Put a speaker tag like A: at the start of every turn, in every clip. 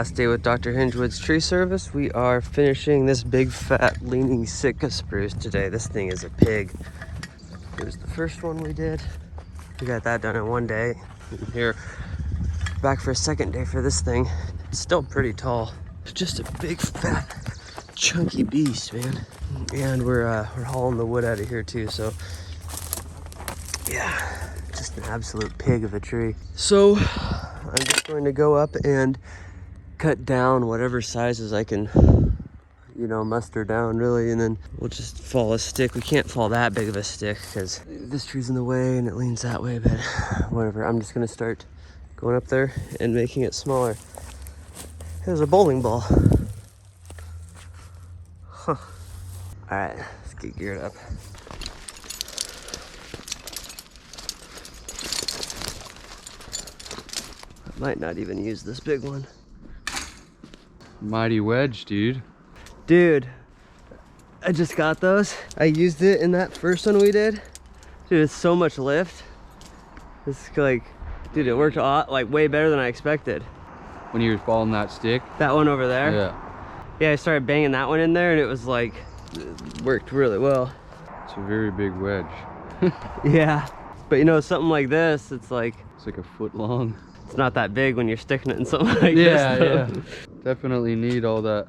A: Last day with Dr. Hingewood's tree service. We are finishing this big fat leaning Sitka spruce today. This thing is a pig. Here's the first one we did. We got that done in one day. And here, back for a second day for this thing. It's still pretty tall. It's just a big fat chunky beast, man. And we're hauling the wood out of here too, so yeah, just an absolute pig of a tree. So I'm just going to go up and cut down whatever sizes I can, you know, muster down really, and then we'll just fall a stick. We can't fall that big of a stick because this tree's in the way and it leans that way, but whatever. I'm just gonna start going up there and making it smaller. There's a bowling ball. Huh. All right, let's get geared up. I might not even use this big one.
B: Mighty wedge, dude.
A: Dude, I just got those. I used it in that first one we did. Dude, it's so much lift. It's like, dude, it worked like way better than I expected.
B: When you were following that stick?
A: That one over there?
B: Yeah.
A: Yeah, I started banging that one in there and it was like, it worked really well.
B: It's a very big wedge.
A: Yeah, but you know, something like this, it's like
B: a foot long.
A: It's not that big when you're sticking it in something like this.
B: Yeah. Definitely need all that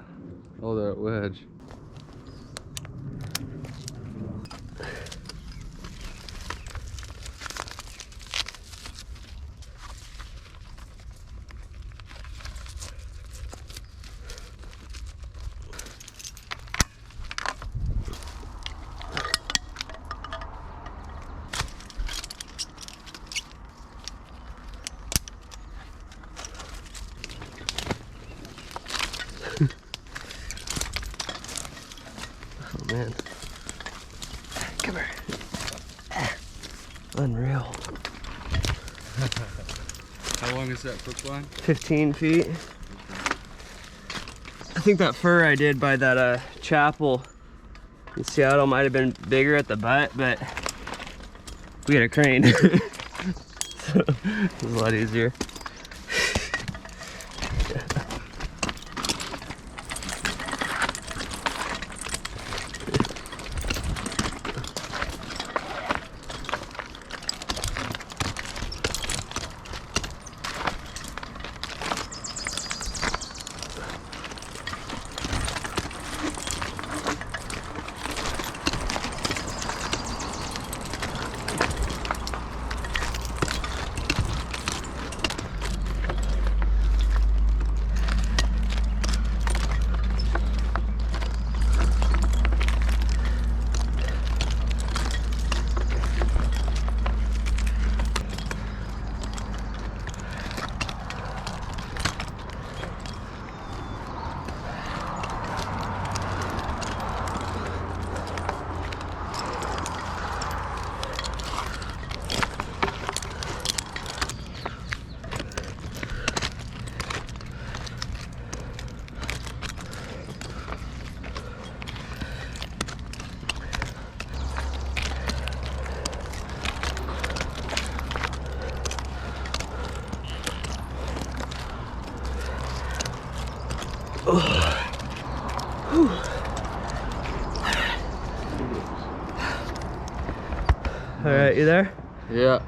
B: wedge.
A: Oh man. Come here. Unreal.
B: How long is that hook line?
A: 15 feet. I think that fir I did by that chapel in Seattle might have been bigger at the butt, but we had a crane. So it was a lot easier. All right, you there?
B: Yeah.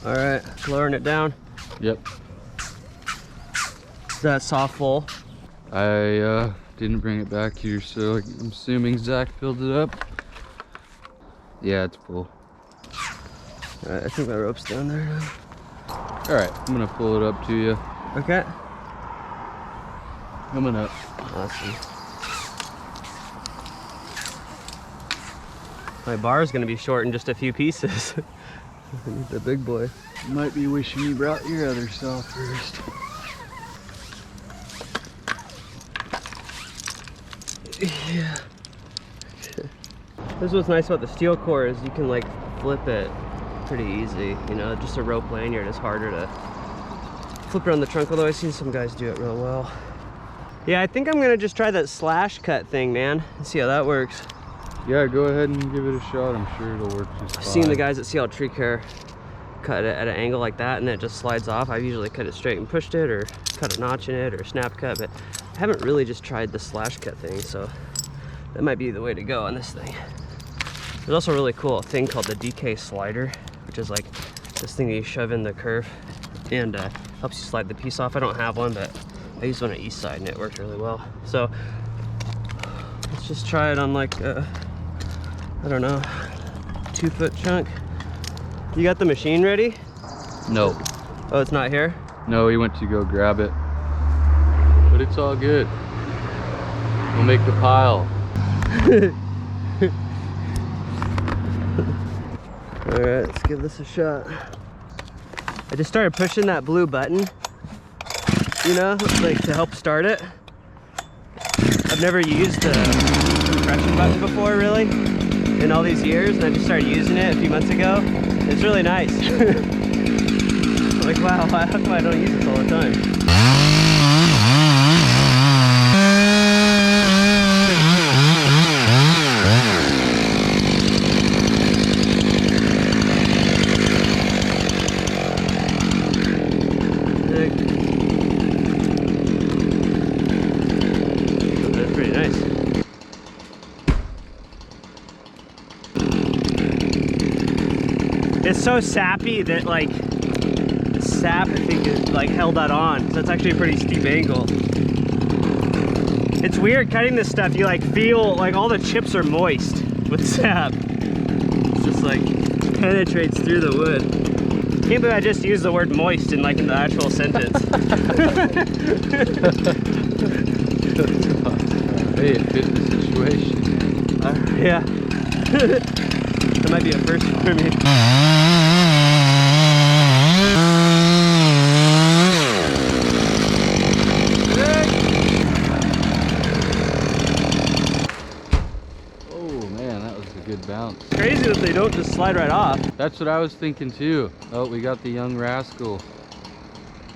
A: All right, lowering it down.
B: Yep.
A: Is that soft full?
B: I didn't bring it back here, so I'm assuming Zach filled it up. Yeah, it's full.
A: All right, I think my rope's down there now.
B: All right, I'm gonna pull it up to you.
A: Okay.
B: Coming up.
A: Awesome. My bar is gonna be short in just a few pieces. I need the big boy.
B: You might be wishing you brought your other saw first.
A: Yeah. This is what's nice about the steel core is you can like flip it pretty easy. You know, just a rope lanyard is harder to flip around the trunk, although I've seen some guys do it real well. Yeah, I think I'm gonna just try that slash cut thing, man, and see how that works.
B: Yeah, go ahead and give it a shot. I'm sure it'll work just fine.
A: I've seen the guys at CL Tree Care cut it at an angle like that and then it just slides off. I've usually cut it straight and pushed it, or cut a notch in it, or snap cut, but I haven't really just tried the slash cut thing, so that might be the way to go on this thing. There's also a really cool thing called the DK slider, which is like this thing that you shove in the curve and helps you slide the piece off. I don't have one, but I used one at East Side and it worked really well. So let's just try it on like I don't know, 2-foot chunk. You got the machine ready?
B: No.
A: Oh, it's not here?
B: No, he went to go grab it. But it's all good. We'll make the pile.
A: All right, let's give this a shot. I just started pushing that blue button, you know, like to help start it. I've never used the compression button before, really, in all these years, and I just started using it a few months ago. It's really nice. Like, wow, how come I don't use this all the time? That's pretty nice. It's so sappy that like the sap I think is like held that on. So it's actually a pretty steep angle. It's weird cutting this stuff. You like feel like all the chips are moist with sap. It's just like penetrates through the wood. Can't believe I just used the word moist in like in the actual sentence.
B: Hey, it fit the situation.
A: Yeah. That might be a first for me.
B: Oh man, that was a good bounce.
A: Crazy that they don't just slide right off.
B: That's what I was thinking too. Oh, we got the young rascal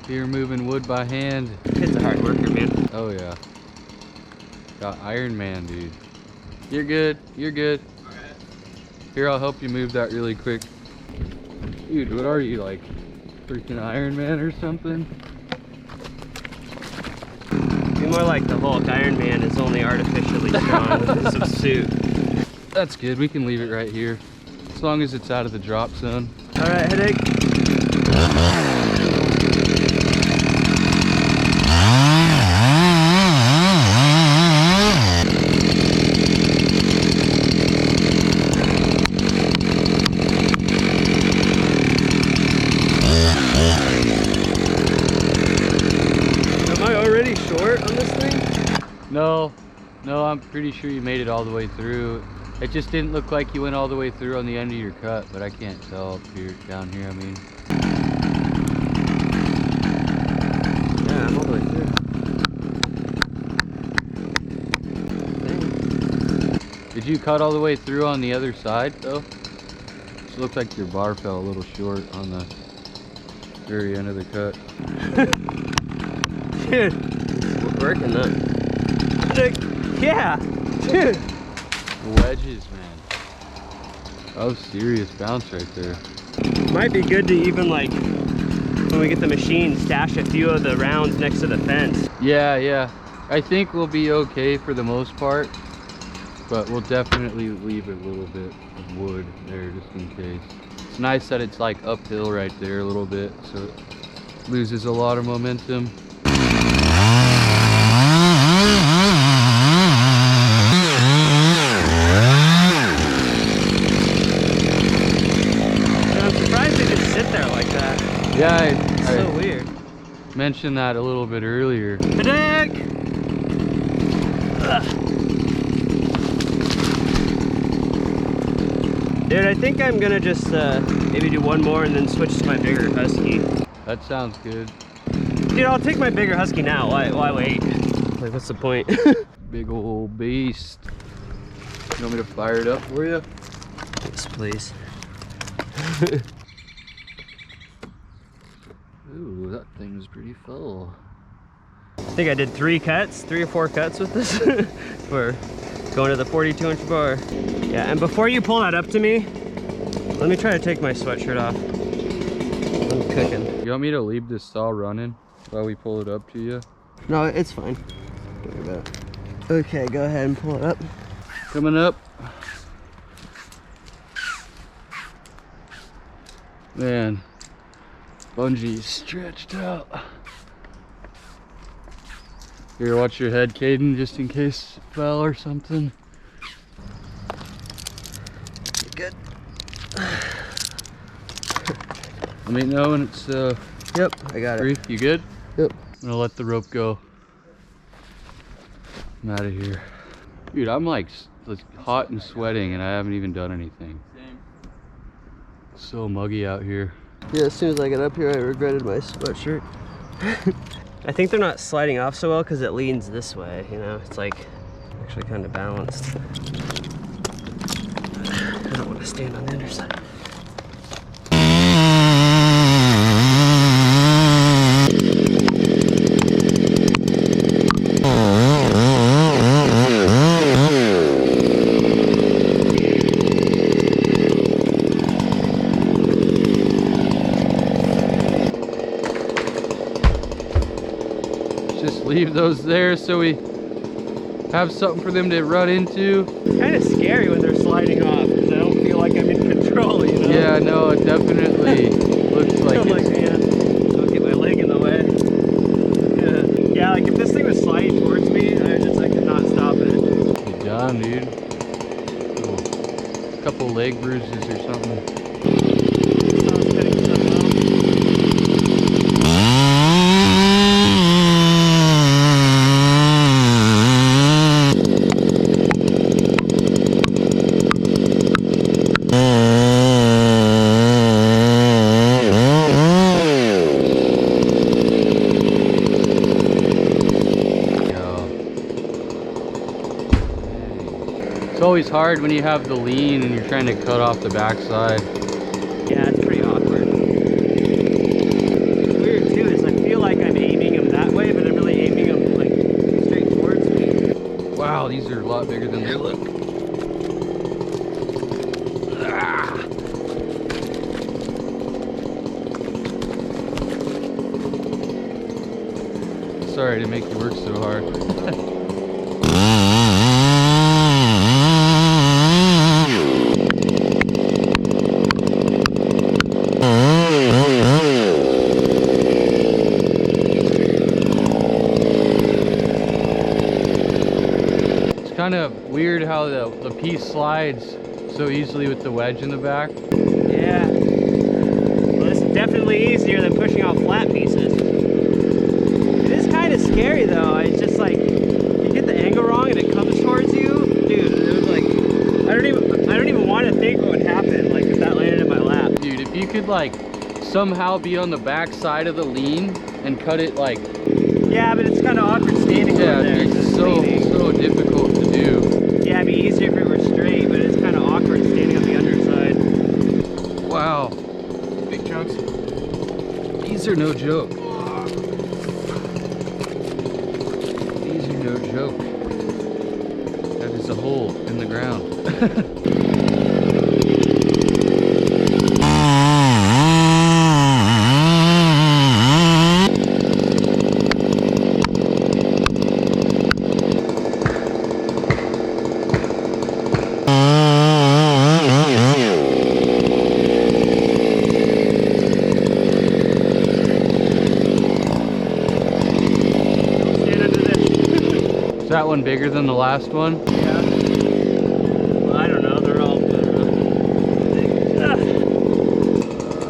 B: here moving wood by hand.
A: Kid's a hard worker, man.
B: Oh yeah. Got Iron Man, dude. You're good. You're good. Here, I'll help you move that really quick. Dude, what are you, like freaking Iron Man or something?
A: Be more like the Hulk. Iron Man is only artificially strong with his suit.
B: That's good. We can leave it right here. As long as it's out of the drop zone.
A: All right, headache.
B: No, I'm pretty sure you made it all the way through. It just didn't look like you went all the way through on the end of your cut, but I can't tell up here, down here, I mean.
A: Yeah, I'm all the way through.
B: Did you cut all the way through on the other side, though? It looked like your bar fell a little short on the very end of the cut.
A: Dude, it's working that. Yeah, dude.
B: Wedges, man. That was serious bounce right there.
A: Might be good to even like, when we get the machine, stash a few of the rounds next to the fence.
B: Yeah. I think we'll be okay for the most part, but we'll definitely leave a little bit of wood there just in case. It's nice that it's like uphill right there a little bit, so it loses a lot of momentum. Yeah,
A: it's so weird.
B: Mentioned that a little bit earlier.
A: Headache! Dude, I think I'm gonna just maybe do one more and then switch to my bigger husky.
B: That sounds good.
A: Dude, I'll take my bigger husky now. Why wait? Like, what's the point?
B: Big old beast. You want me to fire it up for you?
A: Yes, please.
B: Ooh, that thing's pretty full.
A: I think I did 3 or 4 cuts with this for going to the 42-inch bar. Yeah, and before you pull that up to me, let me try to take my sweatshirt off. I'm cooking.
B: You want me to leave this saw running while we pull it up to you?
A: No, it's fine. Don't worry about it. Okay, go ahead and pull it up.
B: Coming up. Man, bungee's stretched out. Here, watch your head, Caden, just in case it fell or something.
A: Good.
B: Let me know when it's
A: Yep, I got
B: free.
A: it.
B: You good?
A: Yep.
B: I'm gonna let the rope go. I'm out of here. Dude, I'm like hot and sweating and I haven't even done anything.
C: Same.
B: It's so muggy out here.
A: Yeah, as soon as I got up here, I regretted my sweatshirt. I think they're not sliding off so well because it leans this way, you know? It's like actually kind of balanced. I don't want to stand on the underside.
B: Just leave those there so we have something for them to run into.
A: Kind of scary when they're sliding off because I don't feel like I'm in control, you know?
B: Yeah, no, it definitely looks like
A: I'm like, man, don't get my leg in the way. Yeah, like if this thing was sliding towards me, I could not stop it.
B: Good job, dude. Cool. Couple leg bruises or something.
A: I was cutting stuff out.
B: It's always hard when you have the lean and you're trying to cut off the backside.
A: Yeah, it's pretty awkward. What's weird too is I feel like I'm aiming them that way, but I'm really aiming them like straight towards me.
B: Wow, these are a lot bigger than they look. Ah. Sorry to make you work so hard. Kind of weird how the piece slides so easily with the wedge in the back.
A: Yeah. Well, this is definitely easier than pushing out flat pieces. It is kind of scary though. It's just like you get the angle wrong and it comes towards you, dude. It was like I don't even want to think what would happen like if that landed in my lap.
B: Dude, if you could like somehow be on the back side of the lean and cut it like.
A: Yeah, but it's kind of awkward standing over there.
B: It's so difficult to do.
A: Yeah, it'd be easier if it were straight, but it's kind of awkward standing on the underside.
B: Wow.
C: Big chunks.
B: These are no joke. These are no joke. That is a hole in the ground. That one bigger than the last one?
A: Yeah. Well, I don't know. They're all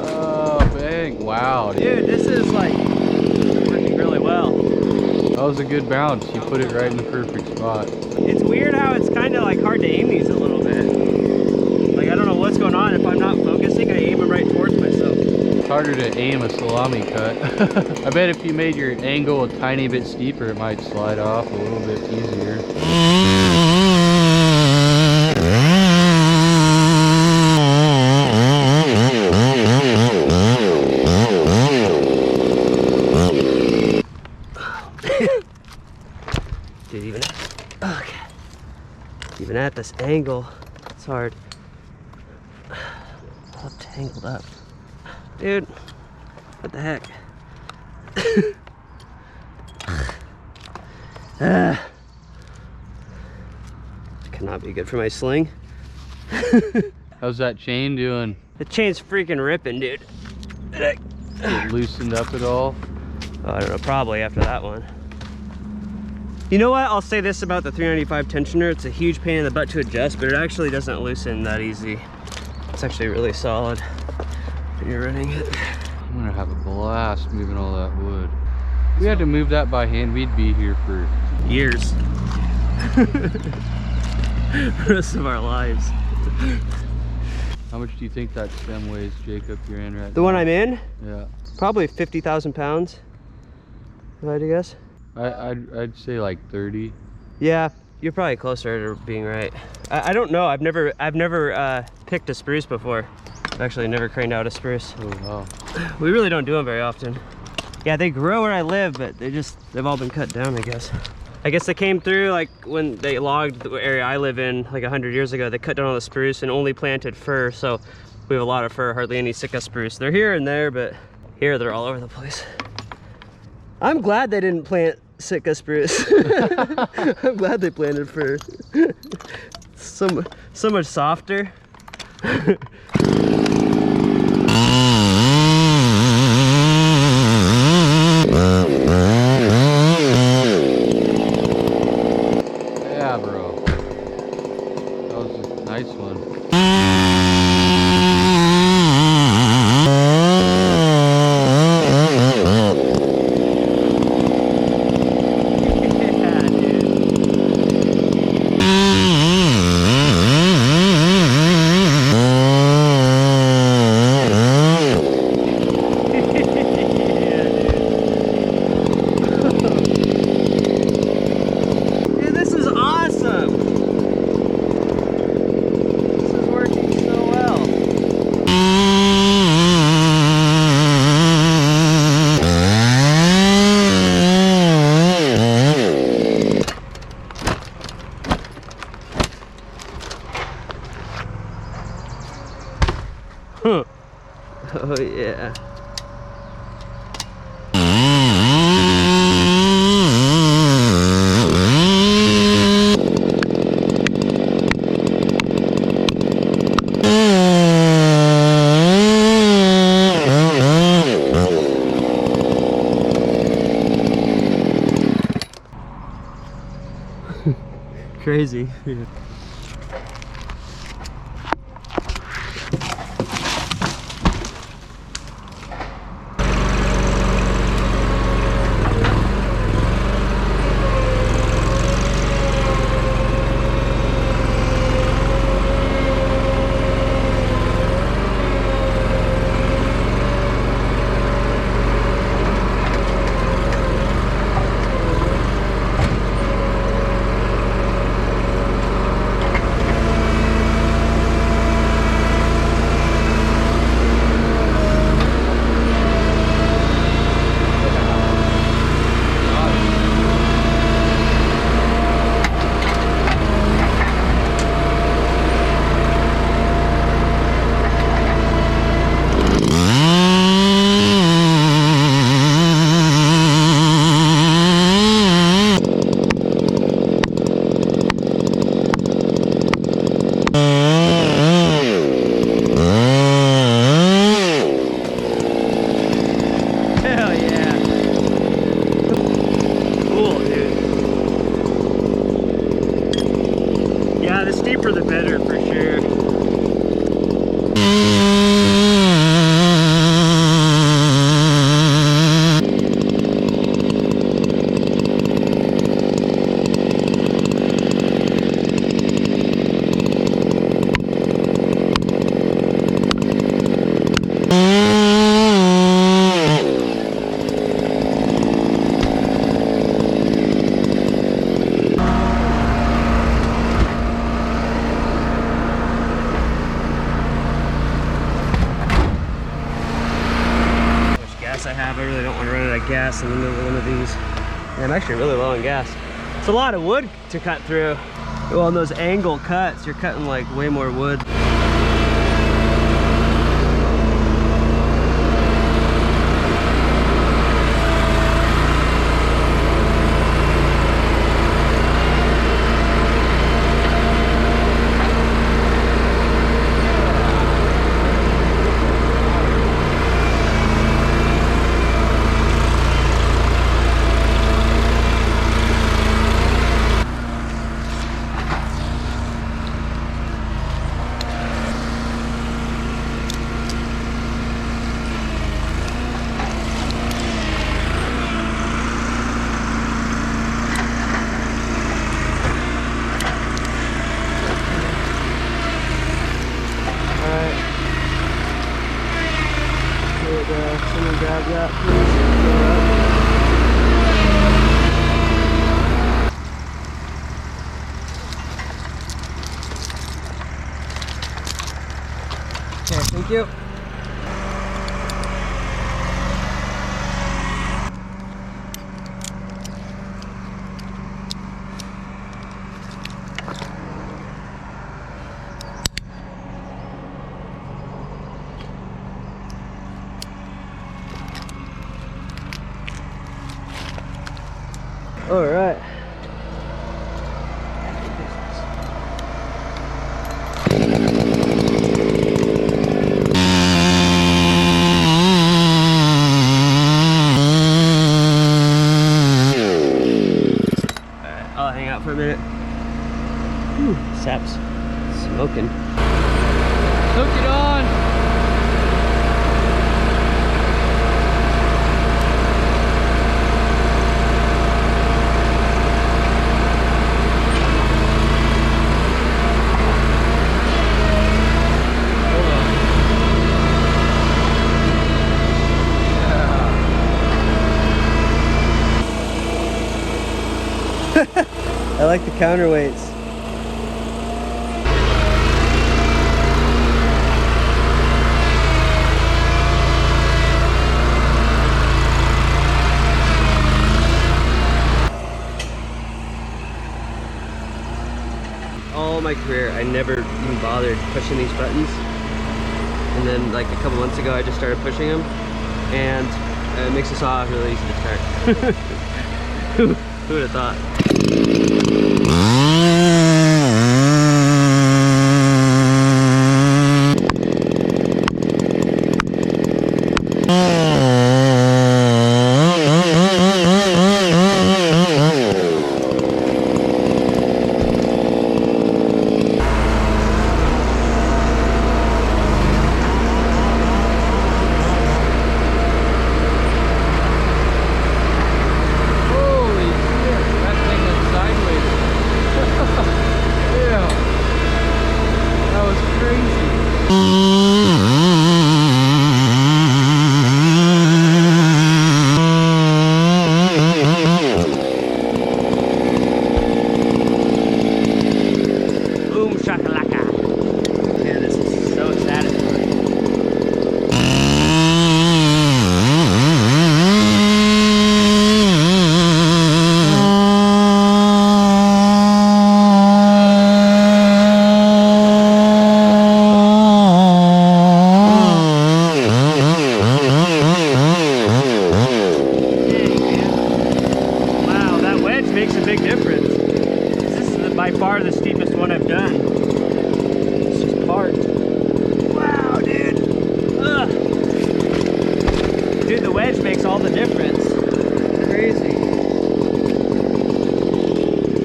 B: Oh, bang. Wow.
A: Dude, this is like working really well.
B: That was a good bounce. You put it right in the perfect spot.
A: It's weird how it's kind of like hard to aim these a little bit. Like I don't know what's what's going on. If I'm not focusing, I aim them right towards myself.
B: It's harder to aim a salami cut. I bet if you made your angle a tiny bit steeper, it might slide off a little bit easier.
A: Dude, even at this angle, it's hard. All tangled up. Dude, what the heck? Cannot be good for my sling.
B: How's that chain doing?
A: The chain's freaking ripping, dude.
B: It loosened up at all?
A: Oh, I don't know, probably after that one. You know what? I'll say this about the 395 tensioner. It's a huge pain in the butt to adjust, but it actually doesn't loosen that easy. It's actually really solid when you're running it.
B: I'm gonna have a blast moving all that wood. If we had to move that by hand, we'd be here for
A: years. Rest of our lives.
B: How much do you think that stem weighs, Jacob, you're in right now?
A: The one I'm in?
B: Yeah.
A: Probably 50,000 pounds, if I had to guess.
B: I'd say like 30.
A: Yeah, you're probably closer to being right. I don't know. I've never picked a spruce before. I've actually never craned out a spruce.
B: Oh wow.
A: We really don't do them very often. Yeah, they grow where I live, but they've all been cut down, I guess. I guess they came through like when they logged the area I live in like 100 years ago. They cut down all the spruce and only planted fir, so we have a lot of fir, hardly any Sitka spruce. They're here and there, but here they're all over the place. I'm glad they didn't plant Sitka spruce. I'm glad they planted fir. So much softer.
B: Yeah, bro. That was a nice one.
A: Oh yeah. Crazy. Yeah, I'm actually really low on gas. It's a lot of wood to cut through. Well, on those angle cuts, you're cutting like way more wood. Someone grab that, please. Okay, thank you. All right. I'll hang out for a minute. Whew, sap's smoking.
B: Hook it on.
A: I like the counterweights. All my career, I never even bothered pushing these buttons. And then like a couple months ago, I just started pushing them. And it makes the saw really easy to turn. Who would have thought? By far the steepest one I've done. It's just parked. Wow, dude. Ugh. Dude, the wedge makes all the difference. Crazy.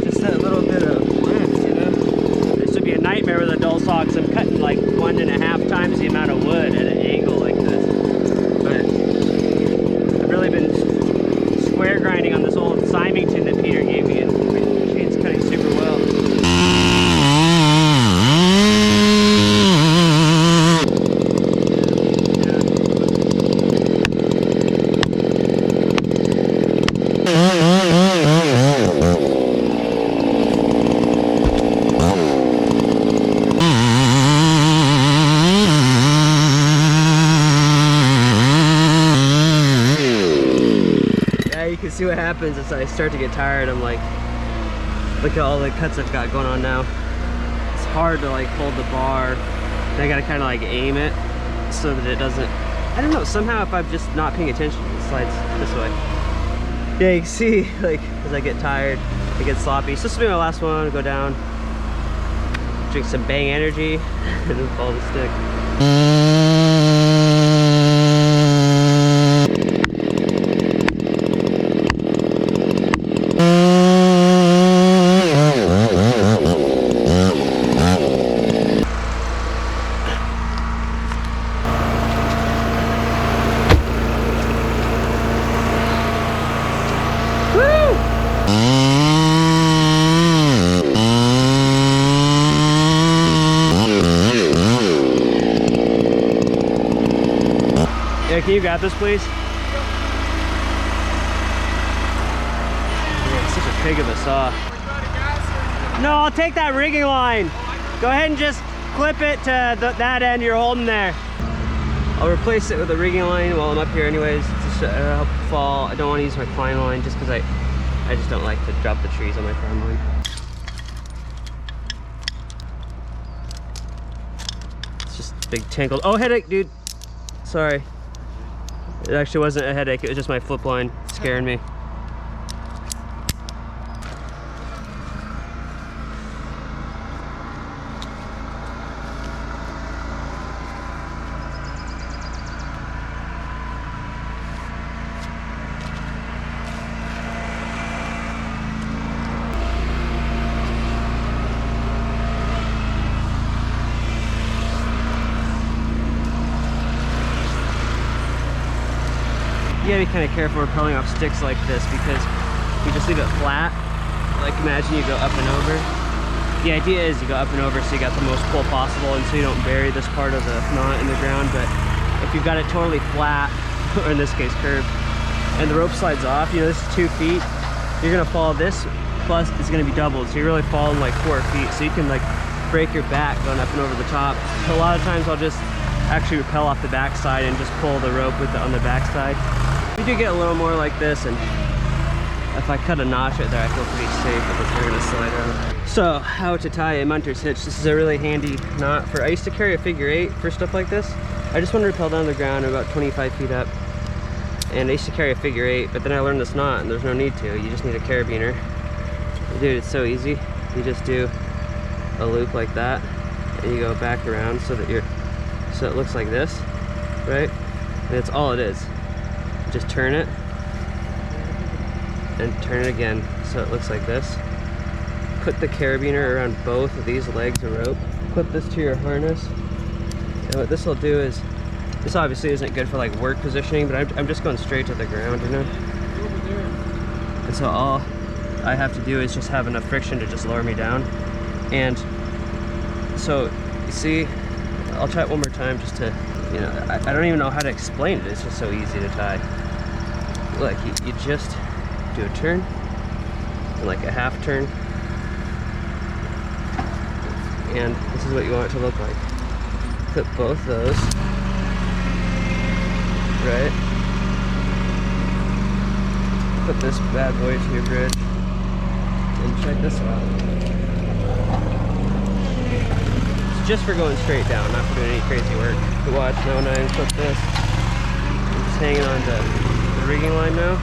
A: Just that little bit of length, you know? This would be a nightmare with a dull saw because I'm cutting like 1.5 times the amount of wood at an angle like this. But I've really been square grinding on this old Symington that Peter gave me, and the machine's cutting super well. once I start to get tired, I'm like, look at all the cuts I've got going on now. It's hard to like hold the bar. And I gotta kind of like aim it so that it doesn't, I don't know, somehow if I'm just not paying attention, it slides this way. Yeah, you can see, like, as I get tired, I get sloppy. So this will be my last one. I'll go down, drink some Bang Energy, and then follow the stick. Yeah, can you grab this, please? Yeah, it's such a pig of a saw. No, I'll take that rigging line. Go ahead and just clip it to that end you're holding there. I'll replace it with a rigging line while I'm up here anyways. Just help fall. I don't want to use my climb line just because I just don't like to drop the trees on my climb line. It's just a big tangled. Oh, headache, dude. Sorry. It actually wasn't a headache, it was just my flip line scaring me. You gotta be kind of careful rappelling off sticks like this because you just leave it flat. Like imagine you go up and over. The idea is you go up and over so you got the most pull possible and so you don't bury this part of the knot in the ground. But if you've got it totally flat, or in this case curved, and the rope slides off, you know, this is 2 feet, you're gonna fall this, plus it's gonna be doubled. So you're really falling like 4 feet. So you can like break your back going up and over the top. So a lot of times I'll just actually rappel off the back side and just pull the rope with on the back side. You do get a little more like this, and if I cut a notch right there, I feel pretty safe that it's going to slide out. So, how to tie a munter's hitch. This is a really handy knot for, I used to carry a figure 8 for stuff like this. I just want to rappel down the ground about 25 feet up. And I used to carry a figure 8, but then I learned this knot and there's no need to. You just need a carabiner. Dude, it's so easy. You just do a loop like that, and you go back around so that so it looks like this, right? And that's all it is. Just turn it and turn it again so it looks like this. Put the carabiner around both of these legs of rope. Clip this to your harness. And what this will do is, this obviously isn't good for like work positioning, but I'm just going straight to the ground, you know? And so all I have to do is just have enough friction to just lower me down. And so, you see, I'll try it one more time just to, you know, I don't even know how to explain it. It's just so easy to tie. Look, you just do a turn, and like a half turn, and this is what you want it to look like. Clip both those, right? Put this bad boy to your bridge, and check this out. It's just for going straight down, not for doing any crazy work. But watch, now when I unclip this, I'm just hanging on to the rigging line now,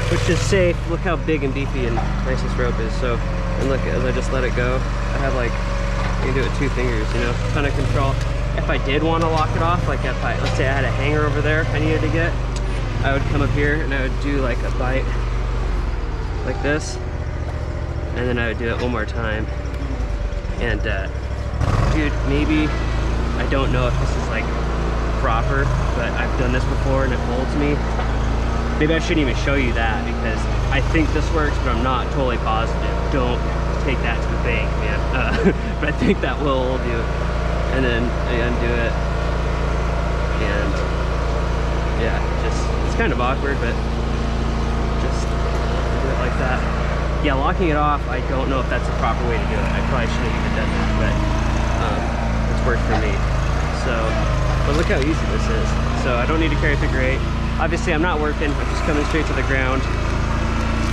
A: which is safe. Look how big and beefy and nice this rope is. So, and look, as I just let it go, I have like, you can do it with 2 fingers, you know, ton of control. If I did want to lock it off, like if let's say I had a hanger over there I needed to get, I would come up here and I would do like a bite like this, and then I would do it one more time. And dude, maybe, I don't know if this is like proper, but I've done this before and it holds me. Maybe I shouldn't even show you that because I think this works, but I'm not totally positive. Don't take that to the bank, man. But I think that will hold you. And then I undo it, and yeah, it's kind of awkward, but just do it like that. Yeah, locking it off, I don't know if that's the proper way to do it. I probably shouldn't have even done that, but it's worked for me. So, but look how easy this is. So I don't need to carry a figure 8. Obviously I'm not working, I'm just coming straight to the ground.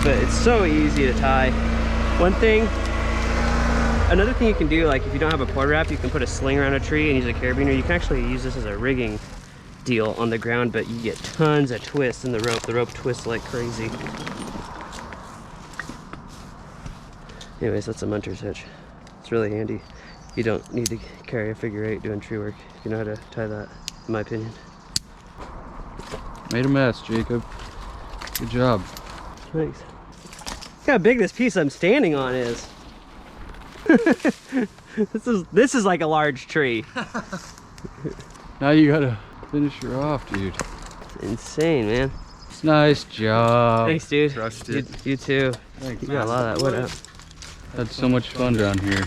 A: but it's so easy to tie. Another thing you can do, like if you don't have a cord wrap, you can put a sling around a tree and use a carabiner. You can actually use this as a rigging deal on the ground, but you get tons of twists in the rope. The rope twists like crazy. Anyways, that's a munter's hitch. It's really handy. You don't need to carry a figure 8 doing tree work. You know how to tie that, in my opinion.
B: Made a mess, Jacob. Good job.
A: Thanks. Look how big this piece I'm standing on is. This is like a large tree.
B: Now you gotta finish her off, dude.
A: It's insane, man.
B: Nice job.
A: Thanks, dude.
B: Crushed it.
A: You too.
B: Thanks.
A: You got a lot of that wood out.
B: Had so much fun down here.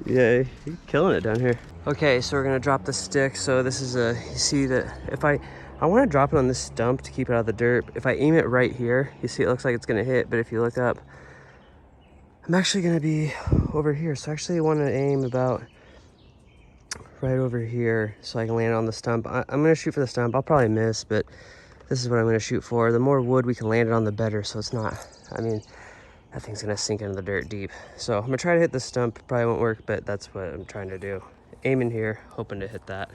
A: Yeah, you're killing it down here. Okay, so we're gonna drop the stick. So this is you see that if I want to drop it on this stump to keep it out of the dirt. If I aim it right here, you see it looks like it's gonna hit, but if you look up, I'm actually gonna be over here. So actually I want to aim about right over here so I can land on the stump. I'm gonna shoot for the stump. I'll probably miss, but this is what I'm gonna shoot for. The more wood we can land it on, the better. So it's not, I mean, that thing's gonna sink into the dirt deep. So I'm gonna try to hit the stump. Probably won't work, but that's what I'm trying to do. Aim in here, hoping to hit that.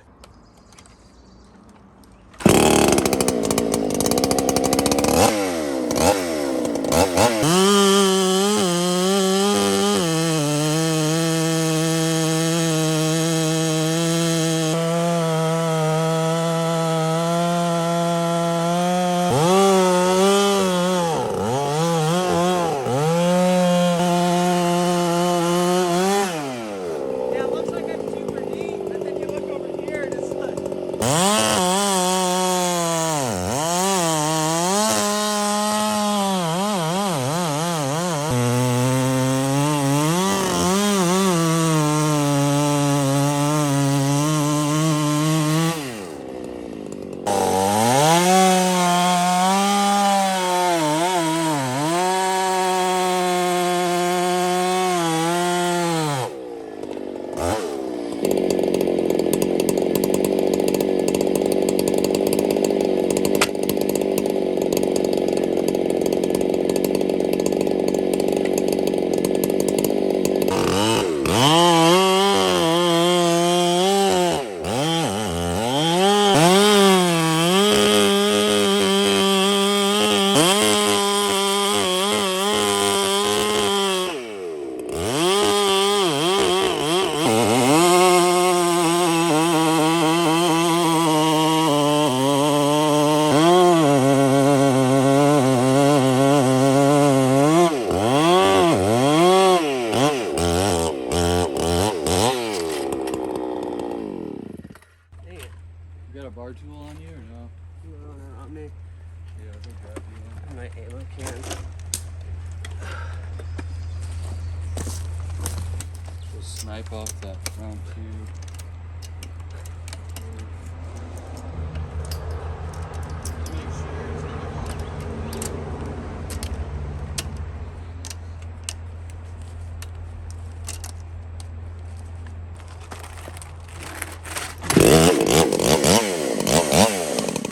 B: Snipe off that front tube.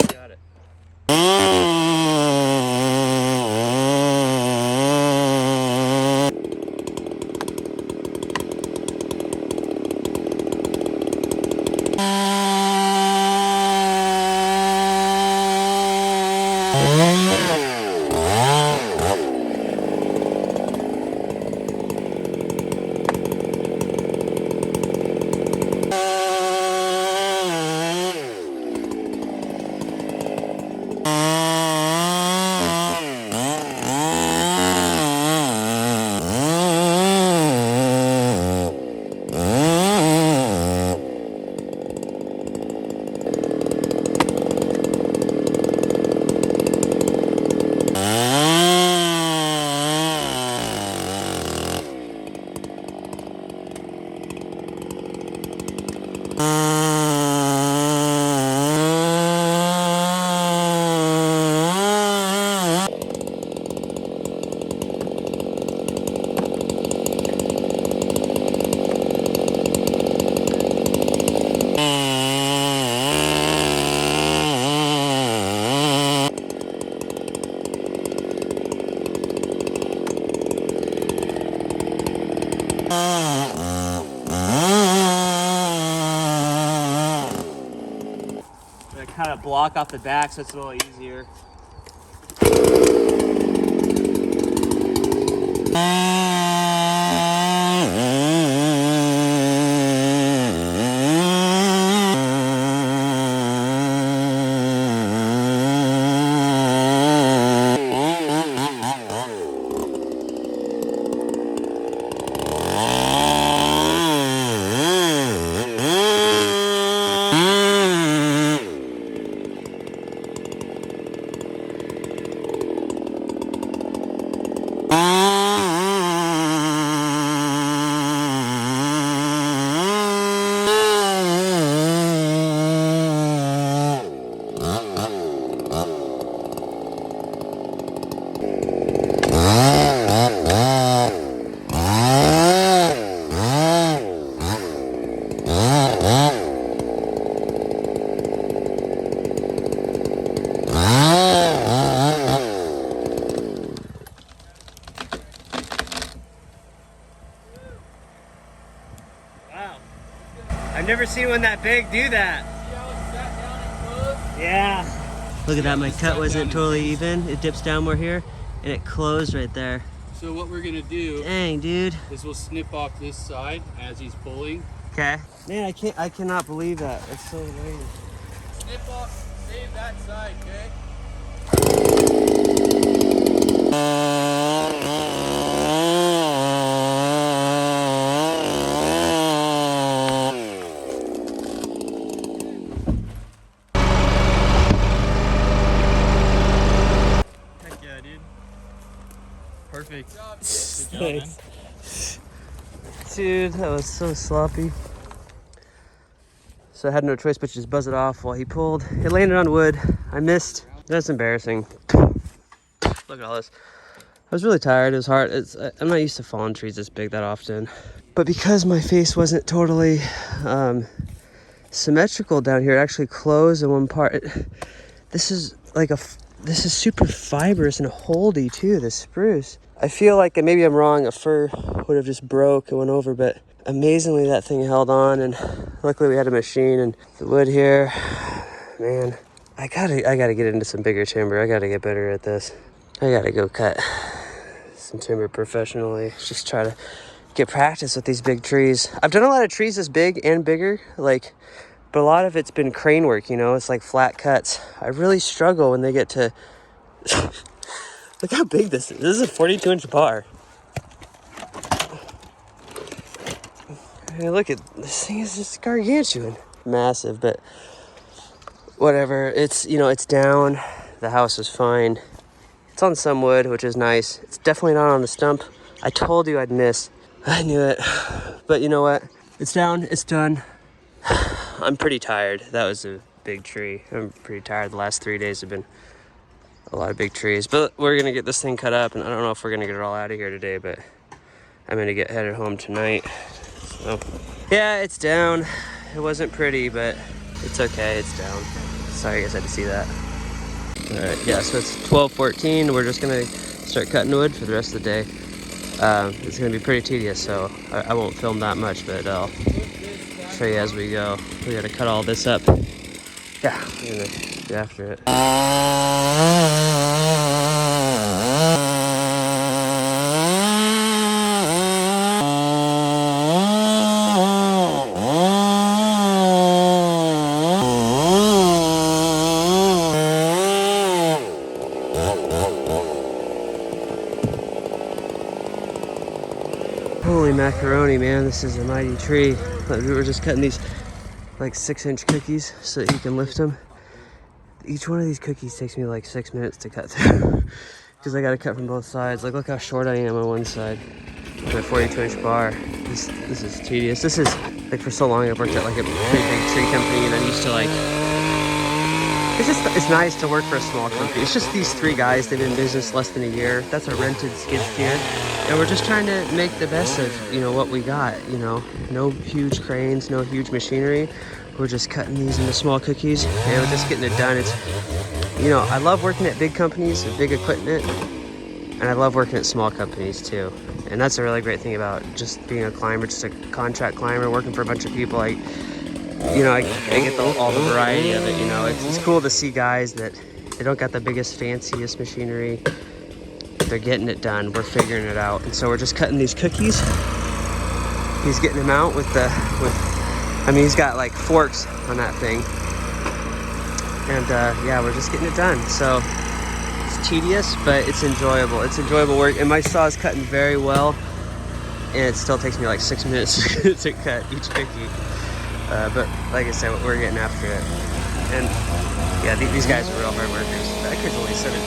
A: Got it. kind of block off the back so it's a little easier. I've never seen one that big do that.
B: See how it sat down and closed?
A: Yeah. Look at that, my cut wasn't totally even. It dips down more here and it closed right there.
B: So what we're gonna do
A: Dang, dude.
B: is we'll snip off this side as he's pulling.
A: Okay. Man, I cannot believe that. It's so lame.
B: Snip off, save that side, okay?
C: Heck yeah, dude. Perfect.
B: Good job,
C: Good job, man.
A: Dude, that was so sloppy. So I had no choice but to just buzz it off while he pulled. It landed on wood. I missed. That's embarrassing. Look at all this. I was really tired. It was hard. I'm not used to falling trees this big that often. But because my face wasn't totally symmetrical down here, it actually closed in one part. This is super fibrous and holdy too, this spruce. I feel like, and maybe I'm wrong, a fir would have just broke and went over, but amazingly that thing held on, and luckily we had a machine. And the wood here, man, I gotta get into some bigger timber. I gotta get better at this. I gotta go cut some timber professionally. Just try to get practice with these big trees. I've done a lot of trees this big and bigger, but a lot of it's been crane work, you know, it's like flat cuts. I really struggle when they get to, look how big this is. This is a 42-inch bar. Hey, look at this thing is just gargantuan. Massive, but whatever. It's, you know, it's down. The house is fine. It's on some wood, which is nice. It's definitely not on the stump. I told you I'd miss. I knew it. But you know what? It's down. It's done. I'm pretty tired. That was a big tree. I'm pretty tired. The last 3 days have been a lot of big trees. But we're going to get this thing cut up, and I don't know if we're going to get it all out of here today, but I'm going to get headed home tonight. So, yeah, it's down. It wasn't pretty, but it's okay. It's down. Sorry you guys had to see that. All right, yeah, so it's 12:14. We're just going to start cutting wood for the rest of the day. It's going to be pretty tedious, so I won't film that much, but I'll show you as we go. We got to cut all this up. Yeah, we're going to get after it. Holy macaroni, man, this is a mighty tree. We were just cutting these like 6-inch cookies so that you can lift them. Each one of these cookies takes me like 6 minutes to cut through because I got to cut from both sides. Like, look how short I am on one side. My 42-inch bar. This is tedious. This is, like, for so long I've worked at like a pretty big tree company, and I'm used to, like, it's nice to work for a small company. It's just these 3 guys. They've been in business less than a year. That's a rented skid steer. And we're just trying to make the best of, you know, what we got, you know. No huge cranes, no huge machinery. We're just cutting these into small cookies, and we're just getting it done. It's, you know, I love working at big companies with big equipment, and I love working at small companies too. And that's a really great thing about just being a climber, just a contract climber, working for a bunch of people. you know, I get all the variety of it, you know. It's cool to see guys that they don't got the biggest, fanciest machinery. They're getting it done. We're figuring it out. And so we're just cutting these cookies. He's getting them out I mean, he's got like forks on that thing. And yeah, we're just getting it done. So it's tedious, but it's enjoyable. It's enjoyable work. And my saw is cutting very well. And it still takes me like 6 minutes to cut each cookie. But like I said, we're getting after it. And yeah, these guys are real hard workers. That kid's only 17.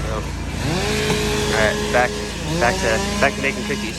A: So, all right, back to making cookies.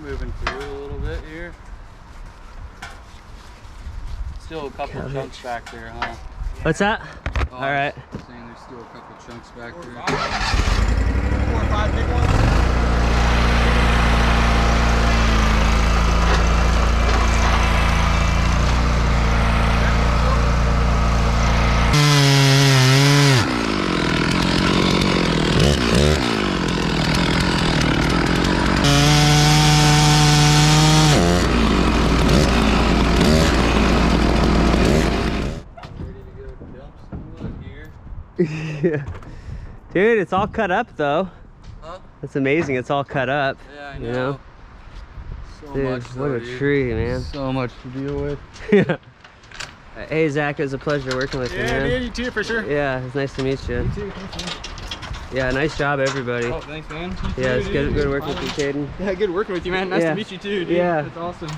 B: Moving through a little bit here. Still a couple chunks back there, huh?
A: What's that?
B: Oh,
A: All right.
B: Saying there's still a couple chunks back there.
C: 4 or 5 big ones.
A: Yeah. Dude, it's all cut up though.
B: Huh?
A: That's amazing. It's all cut up.
B: Yeah, I know.
A: You know?
B: So
A: Dude,
B: much
A: what
B: though,
A: a
B: dude.
A: tree, man.
B: So much to deal with.
A: Yeah. Hey, Zach, it was a pleasure working with you,
C: Yeah,
A: man.
C: dude, you too, for sure.
A: Yeah, it's nice to meet you.
C: You too, thanks, man.
A: Yeah, nice job, everybody.
C: Oh, thanks, man. You
A: Yeah,
C: too,
A: it's
C: dude.
A: good working with you, Caden.
C: Yeah, good working with you, man. Nice
A: Yeah.
C: to meet you too, dude.
A: Yeah.
C: That's awesome.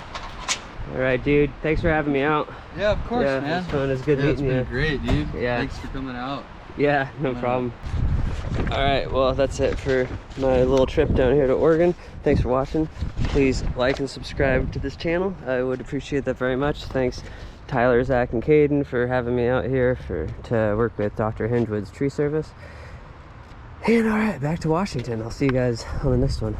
A: All right, dude. Thanks for having me out.
B: Yeah, of course,
A: Yeah,
B: man.
A: it's fun. It's good
B: Yeah, it's
A: meeting
B: been
A: you.
B: great, dude.
A: Yeah.
B: Thanks for coming out.
A: Yeah, no problem. All right, well, that's it for my little trip down here to Oregon. Thanks for watching. Please like and subscribe to this channel. I would appreciate that very much. Thanks, Tyler, Zach, and Caden for having me out here to work with Dr. Hingewood's tree service. And all right, back to Washington. I'll see you guys on the next one.